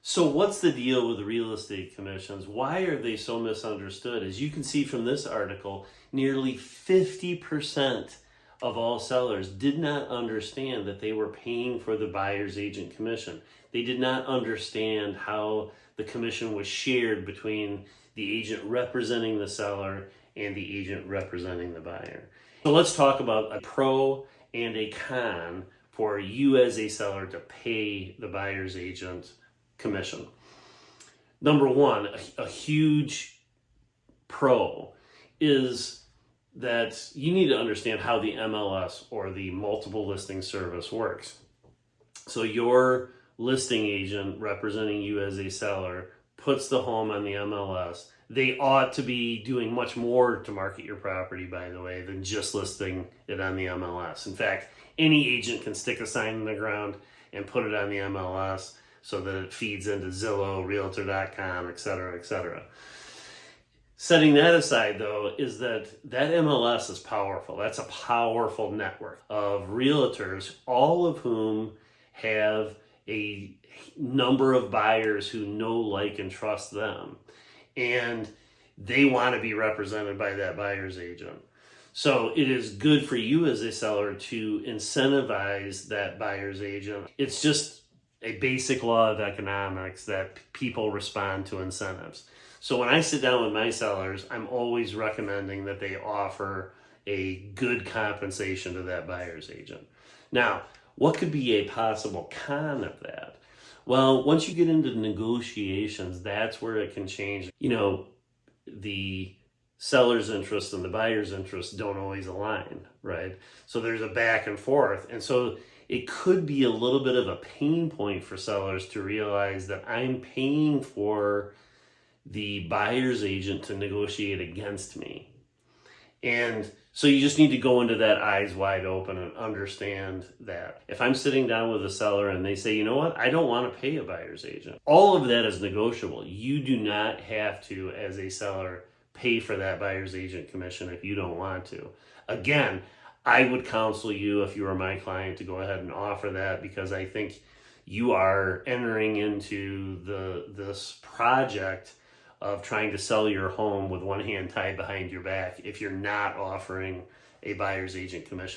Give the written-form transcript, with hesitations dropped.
So what's the deal with real estate commissions? Why are they so misunderstood? As you can see from this article, nearly 50% of all sellers did not understand that they were paying for the buyer's agent commission. They did not understand how the commission was shared between the agent representing the seller and the agent representing the buyer. So let's talk about a pro and a con for you as a seller to pay the buyer's agent commission. Number one, a huge pro is that you need to understand how the MLS or the multiple listing service works. So your listing agent representing you as a seller puts the home on the MLS. They ought to be doing much more to market your property, by the way, than just listing it on the MLS. In fact, any agent can stick a sign in the ground and put it on the MLS so that it feeds into Zillow, Realtor.com, et cetera, et cetera. Setting that aside, though, is that MLS is powerful. That's a powerful network of realtors, all of whom have a number of buyers who know, like, and trust them. And they want to be represented by that buyer's agent. So it is good for you as a seller to incentivize that buyer's agent. It's just a basic law of economics that people respond to incentives. So when I sit down with my sellers, I'm always recommending that they offer a good compensation to that buyer's agent. Now, what could be a possible con of that? Well, once you get into negotiations, that's where it can change. You know, the seller's interest and the buyer's interest don't always align, right? So there's a back and forth. And so it could be a little bit of a pain point for sellers to realize that I'm paying for the buyer's agent to negotiate against me. And so you just need to go into that eyes wide open and understand that. If I'm sitting down with a seller and they say, you know what, I don't want to pay a buyer's agent, all of that is negotiable. You do not have to, as a seller, pay for that buyer's agent commission if you don't want to. Again, I would counsel you, if you were my client, to go ahead and offer that, because I think you are entering into this project of trying to sell your home with one hand tied behind your back if you're not offering a buyer's agent commission.